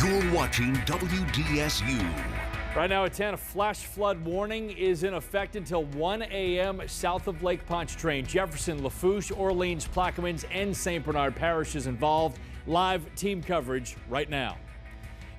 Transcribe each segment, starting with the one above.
You're watching WDSU. Right now at 10, a flash flood warning is in effect until 1 a.m. south of Lake Pontchartrain. Jefferson, Lafourche, Orleans, Plaquemines, and St. Bernard parishes involved. Live team coverage right now.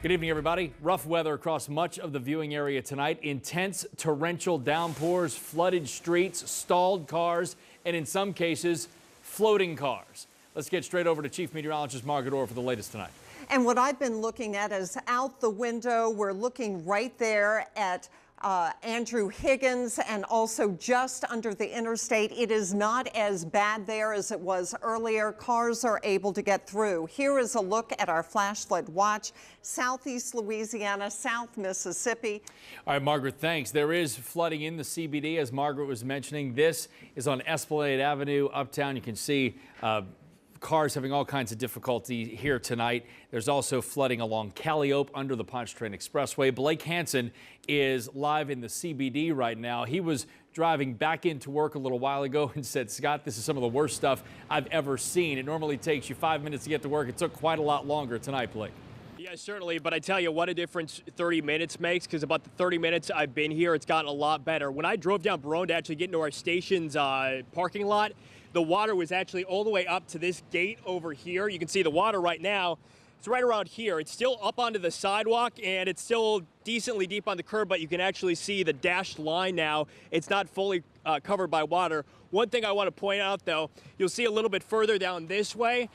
Good evening, everybody. Rough weather across much of the viewing area tonight. Intense torrential downpours, flooded streets, stalled cars, and in some cases, floating cars. Let's get straight over to Chief Meteorologist Margaret Orr for the latest tonight. And what I've been looking at is out the window. We're looking right there at Andrew Higgins and also just under the interstate. It is not as bad there as it was earlier. Cars are able to get through. Here is a look at our flash flood watch. Southeast Louisiana, South Mississippi. All right, Margaret, thanks. There is flooding in the CBD, as Margaret was mentioning. This is on Esplanade Avenue, uptown. You can see cars having all kinds of difficulty here tonight. There's also flooding along Calliope under the Pontchartrain Expressway. Blake Hansen is live in the CBD right now. He was driving back into work a little while ago and said, Scott, this is some of the worst stuff I've ever seen. It normally takes you 5 minutes to get to work. It took quite a lot longer tonight, Blake. Yeah, certainly, but I tell you what a difference 30 minutes makes, because about the 30 minutes I've been here, it's gotten a lot better. When I drove down Barone to actually get into our station's parking lot, the water was actually all the way up to this gate over here. You can see the water right now. It's right around here. It's still up onto the sidewalk, and it's still decently deep on the curb, but you can actually see the dashed line now. It's not fully covered by water. One thing I want to point out, though, you'll see a little bit further down this way.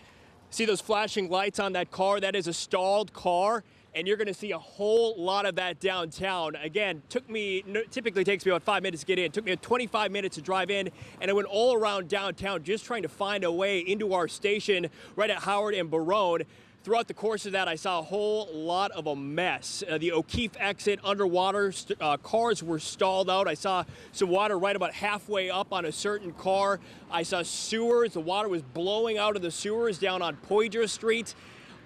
See those flashing lights on that car? That is a stalled car, and you're going to see a whole lot of that downtown. Again, typically takes me about 5 minutes to get in. It took me 25 minutes to drive in, and I went all around downtown just trying to find a way into our station right at Howard and Barone. Throughout the course of that, I saw a whole lot of a mess. The O'Keefe exit underwater, cars were stalled out. I saw some water right about halfway up on a certain car. I saw sewers. The water was blowing out of the sewers down on Poydras Street.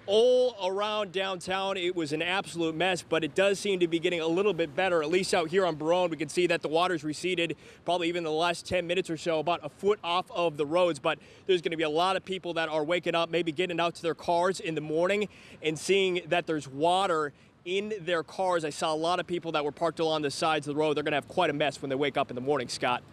All around downtown, it was an absolute mess, but it does seem to be getting a little bit better. At least out here on Barone, we can see that the water's receded probably even in the last 10 minutes or so, about a foot off of the roads. But there's going to be a lot of people that are waking up, maybe getting out to their cars in the morning and seeing that there's water in their cars. I saw a lot of people that were parked along the sides of the road. They're going to have quite a mess when they wake up in the morning, Scott.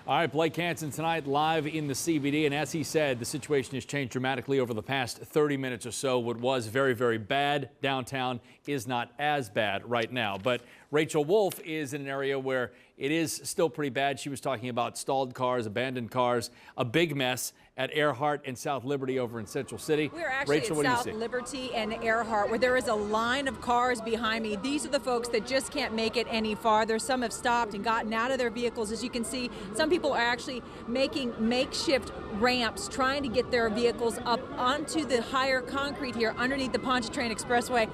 All right, Blake Hansen tonight live in the CBD, and as he said, the situation has changed dramatically over the past 30 minutes or so. What was very, very bad downtown is not as bad right now. But Rachel Wolf is in an area where it is still pretty bad. She was talking about stalled cars, abandoned cars, a big mess at Earhart and South Liberty over in Central City. We're actually Rachel, at South Liberty and Earhart, where there is a line of cars behind me. These are the folks that just can't make it any farther. Some have stopped and gotten out of their vehicles. As you can see, some people are actually making makeshift ramps, trying to get their vehicles up onto the higher concrete here underneath the Pontchartrain Expressway.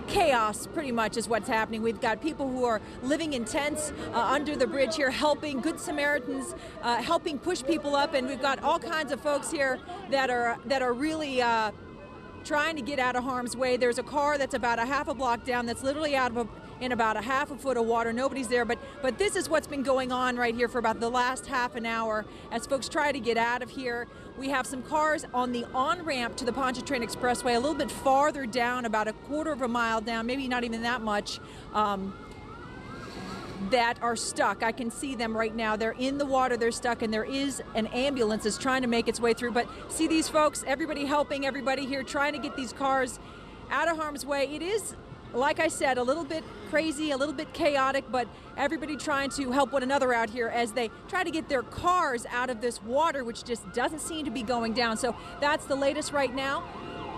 Chaos pretty much is what's happening. We've got people who are living in tents under the bridge here, helping, Good Samaritans helping push people up, and we've got all kinds of folks here that are really trying to get out of harm's way. There's a car that's about a half a block down that's literally in about a half a foot of water. Nobody's there, but this is what's been going on right here for about the last half an hour as folks try to get out of here. We have some cars on the on-ramp to the Pontchartrain Expressway a little bit farther down, about a quarter of a mile down, maybe not even that much, that are stuck. I can see them right now. They're in the water, they're stuck, and there is an ambulance that's trying to make its way through. But see these folks, everybody helping everybody here, trying to get these cars out of harm's way. It is, like I said, a little bit crazy, a little bit chaotic, but everybody trying to help one another out here as they try to get their cars out of this water, which just doesn't seem to be going down. So that's the latest right now.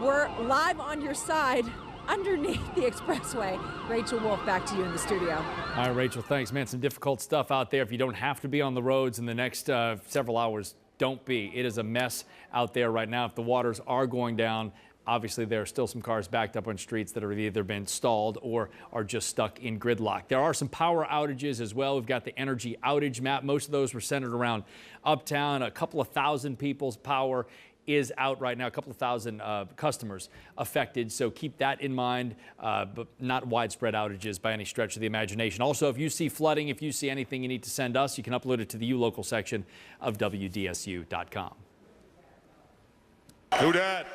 We're live on your side underneath the expressway. Rachel Wolf, back to you in the studio. All right, Rachel, thanks, man. Some difficult stuff out there. If you don't have to be on the roads in the next several hours, don't be. It is a mess out there right now. If the waters are going down, obviously there are still some cars backed up on streets that have either been stalled or are just stuck in gridlock. There are some power outages as well. We've got the energy outage map. Most of those were centered around uptown. A couple of thousand people's power is out right now, a couple of thousand customers affected, so keep that in mind, but not widespread outages by any stretch of the imagination. Also, if you see flooding, if you see anything you need to send us, you can upload it to the ULocal section of WDSU.com. Who dat?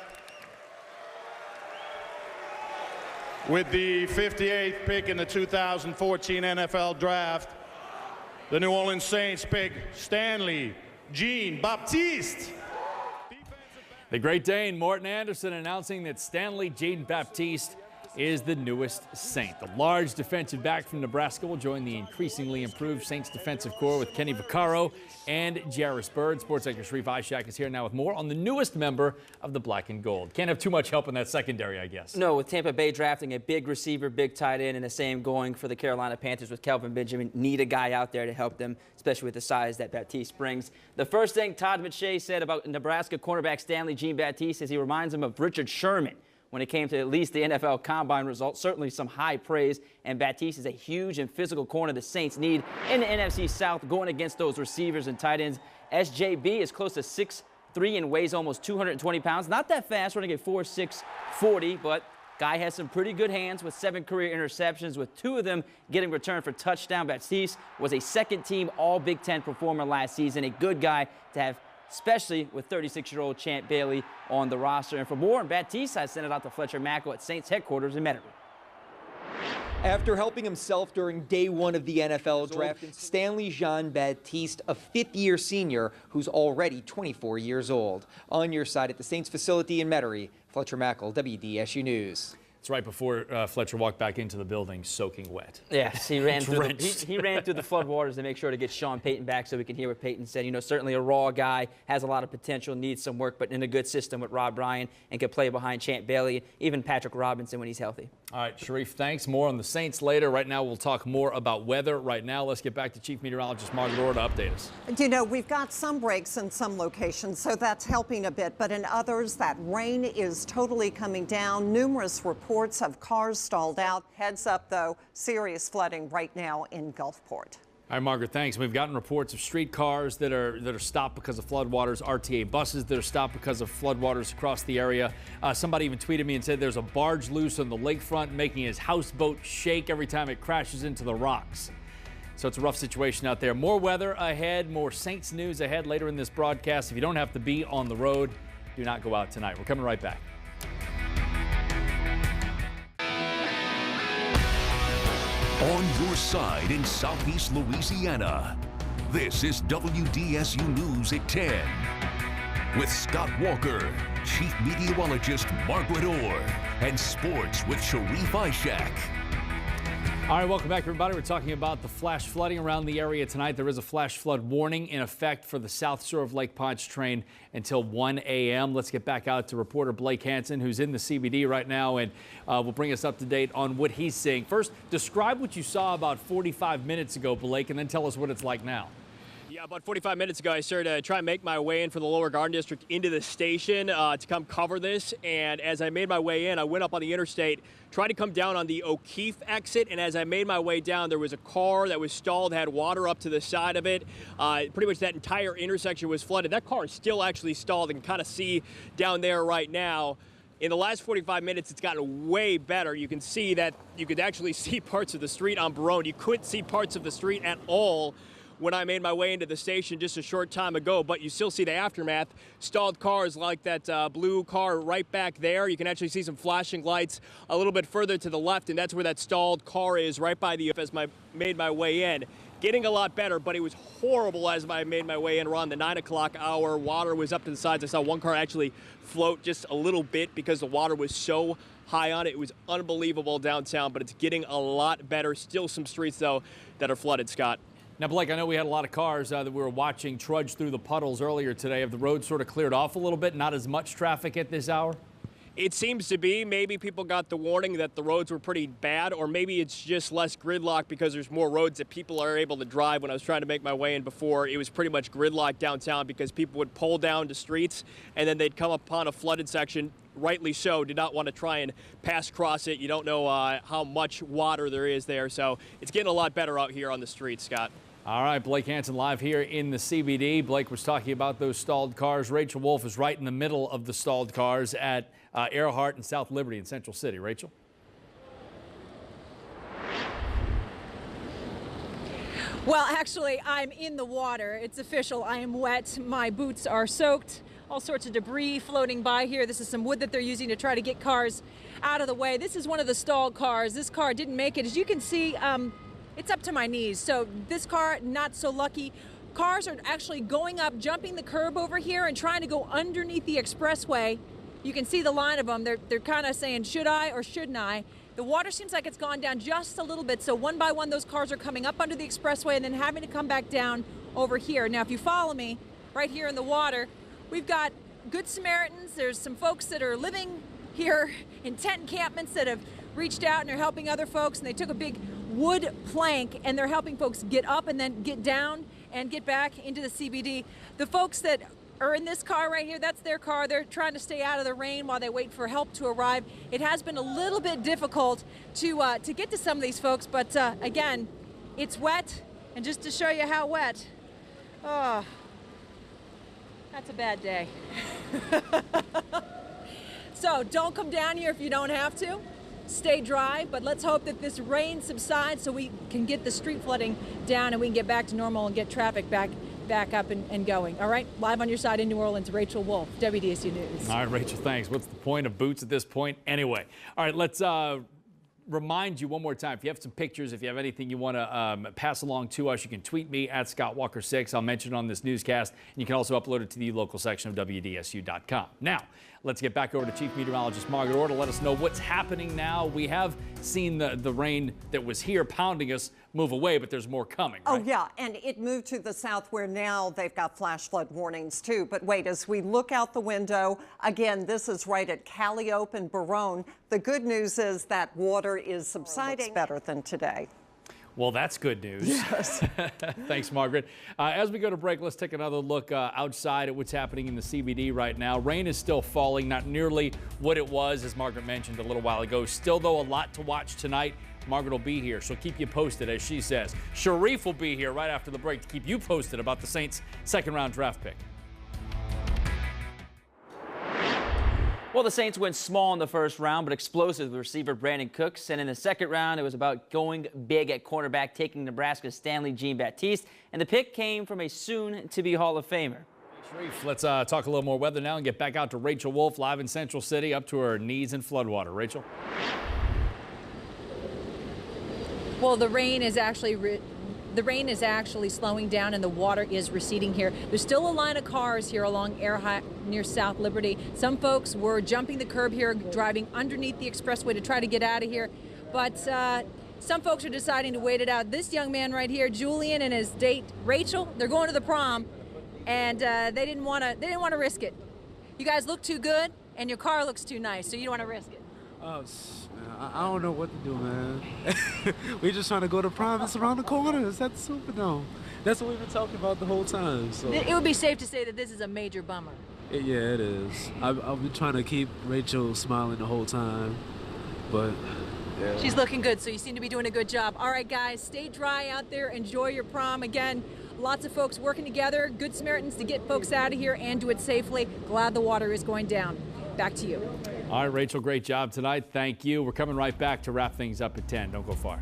With the 58th pick in the 2014 NFL Draft, the New Orleans Saints pick Stanley Jean-Baptiste. The Great Dane, Morten Andersen, announcing that Stanley Jean-Baptiste is the newest Saint. The large defensive back from Nebraska will join the increasingly improved Saints defensive core with Kenny Vaccaro and Jairus Byrd. Sports anchor Sharif Ishak is here now with more on the newest member of the Black and Gold. Can't have too much help in that secondary, I guess. No, with Tampa Bay drafting a big receiver, big tight end, and the same going for the Carolina Panthers with Kelvin Benjamin. Need a guy out there to help them, especially with the size that Baptiste brings. The first thing Todd McShay said about Nebraska cornerback Stanley Jean-Baptiste is he reminds him of Richard Sherman when it came to at least the NFL Combine results. Certainly some high praise, and Baptiste is a huge and physical corner the Saints need in the NFC South going against those receivers and tight ends. SJB is close to 6'3" and weighs almost 220 pounds. Not that fast, running a 4.6 40, but guy has some pretty good hands with 7 career interceptions, with 2 of them getting returned for touchdown. Baptiste was a second-team All-Big Ten performer last season, a good guy to have, especially with 36-year-old Champ Bailey on the roster. And for more on Baptiste, I sent it out to Fletcher Mackel at Saints headquarters in Metairie. After helping himself during day 1 of the NFL draft, Stanley Jean-Baptiste, a 5th-year senior who's already 24 years old. On your side at the Saints facility in Metairie, Fletcher Mackel, WDSU News. It's right before Fletcher walked back into the building soaking wet. Yes, he ran through he ran through the floodwaters to make sure to get Sean Payton back so we can hear what Payton said. You know, certainly a raw guy, has a lot of potential, needs some work, but in a good system with Rob Ryan and can play behind Champ Bailey, even Patrick Robinson when he's healthy. All right, Sharif, thanks. More on the Saints later. Right now, we'll talk more about weather. Right now, let's get back to Chief Meteorologist Margaret Orr to update us. You know, we've got some breaks in some locations, so that's helping a bit. But in others, that rain is totally coming down. Numerous reports of cars stalled out. Heads up, though, serious flooding right now in Gulfport. All right, Margaret, thanks. We've gotten reports of streetcars that are stopped because of floodwaters, RTA buses that are stopped because of floodwaters across the area. Somebody even tweeted me and said there's a barge loose on the lakefront making his houseboat shake every time it crashes into the rocks. So it's a rough situation out there. More weather ahead, more Saints news ahead later in this broadcast. If you don't have to be on the road, do not go out tonight. We're coming right back. On your side in Southeast Louisiana, this is WDSU News at 10 with Scott Walker, Chief Meteorologist Margaret Orr, and Sports with Sharif Ishak. All right, welcome back, everybody. We're talking about the flash flooding around the area tonight. There is a flash flood warning in effect for the South Shore of Lake Pontchartrain until 1 a.m. Let's get back out to reporter Blake Hansen, who's in the CBD right now, and will bring us up to date on what he's seeing. First, describe what you saw about 45 minutes ago, Blake, and then tell us what it's like now. Yeah, about 45 minutes ago, I started to try and make my way in from the Lower Garden District into the station to come cover this. And as I made my way in, I went up on the interstate, tried to come down on the O'Keefe exit. And as I made my way down, there was a car that was stalled, had water up to the side of it. Pretty much that entire intersection was flooded. That car is still actually stalled. You can kind of see down there right now. In the last 45 minutes, it's gotten way better. You can see that you could actually see parts of the street on Barone. You couldn't see parts of the street at all when I made my way into the station just a short time ago, but you still see the aftermath. Stalled cars like that blue car right back there. You can actually see some flashing lights a little bit further to the left, and that's where that stalled car is, right by the as I made my way in. Getting a lot better, but it was horrible as I made my way in around the 9 o'clock hour. Water was up to the sides. I saw one car actually float just a little bit because the water was so high on it. It was unbelievable downtown, but it's getting a lot better. Still some streets, though, that are flooded, Scott. Now, Blake, I know we had a lot of cars that we were watching trudge through the puddles earlier today. Have the roads sort of cleared off a little bit? Not as much traffic at this hour? It seems to be. Maybe people got the warning that the roads were pretty bad, or maybe it's just less gridlock because there's more roads that people are able to drive. When I was trying to make my way in before, it was pretty much gridlock downtown because people would pull down to streets and then they'd come upon a flooded section. Rightly so, did not want to try and pass across it. You don't know how much water there is there, so it's getting a lot better out here on the streets, Scott. All right, Blake Hansen live here in the CBD. Blake was talking about those stalled cars. Rachel Wolf is right in the middle of the stalled cars at Earhart and South Liberty in Central City. Rachel? Well, actually, I'm in the water. It's official. I am wet. My boots are soaked. all sorts of debris floating by here. This is some wood that they're using to try to get cars out of the way. This is one of the stalled cars. This car didn't make it. As you can see, it's up to my knees. So this car, not so lucky. Cars are actually going up, jumping the curb over here and trying to go underneath the expressway. You can see the line of them. They're kind of saying, should I or shouldn't I? The water seems like it's gone down just a little bit. So one by one, those cars are coming up under the expressway and then having to come back down over here. Now, if you follow me right here in the water, we've got Good Samaritans. There's some folks that are living here in tent encampments that have reached out and are helping other folks. And they took a big wood plank and they're helping folks get up and then get down and get back into the CBD. The folks that are in this car right here, that's their car. They're trying to stay out of the rain while they wait for help to arrive. It has been a little bit difficult to get to some of these folks, but again, it's wet. And just to show you how wet, oh, that's a bad day. So don't come down here if you don't have to. Stay dry, but let's hope that this rain subsides so we can get the street flooding down and we can get back to normal and get traffic back up and going. All right, live on your side in New Orleans, Rachel Wolf, WDSU News. All right, Rachel, thanks. What's the point of boots at this point anyway? All right, let's remind you one more time. If you have some pictures, if you have anything you want to pass along to us, you can tweet me at ScottWalker6. I'll mention it on this newscast. And you can also upload it to the local section of WDSU.com. Now, let's get back over to Chief Meteorologist Margaret Orr to let us know what's happening now. We have seen the rain that was here pounding us move away, but there's more coming, right? Oh, yeah, and it moved to the south where now they've got flash flood warnings, too. But wait, as we look out the window, again, this is right at Calliope and Barone. The good news is that water is subsiding. It's better than today. Well, that's good news. Yes. Thanks, Margaret. As we go to break, let's take another look outside at what's happening in the CBD right now. Rain is still falling, not nearly what it was, as Margaret mentioned a little while ago. Still, though, a lot to watch tonight. Margaret will be here. She'll keep you posted, as she says. Sharif will be here right after the break to keep you posted about the Saints' second-round draft pick. Well, the Saints went small in the first round, but explosive with receiver Brandon Cooks. And in the second round, it was about going big at cornerback, taking Nebraska's Stanley Jean-Baptiste. And the pick came from a soon-to-be Hall of Famer. Sharif, let's talk a little more weather now and get back out to Rachel Wolf live in Central City, up to her knees in floodwater. Rachel? Well, the rain is actually slowing down and the water is receding here. There's still a line of cars here along Earhart near South Liberty. Some folks were jumping the curb here, driving underneath the expressway to try to get out of here. But some folks are deciding to wait it out. This young man right here, Julian, and his date Rachel, they're going to the prom, and they didn't want to risk it. You guys look too good, and your car looks too nice, so you don't want to risk it. Oh, I don't know what to do, man. We're just trying to go to prom. It's around the corner. It's at the Superdome. That's what we've been talking about the whole time. So it would be safe to say that this is a major bummer. Yeah, it is. I've been trying to keep Rachel smiling the whole time, but yeah. She's looking good, so you seem to be doing a good job. All right, guys, stay dry out there. Enjoy your prom. Again, lots of folks working together, Good Samaritans to get folks out of here and do it safely. Glad the water is going down. Back to you. All right, Rachel, great job tonight. Thank you. We're coming right back to wrap things up at 10. Don't go far.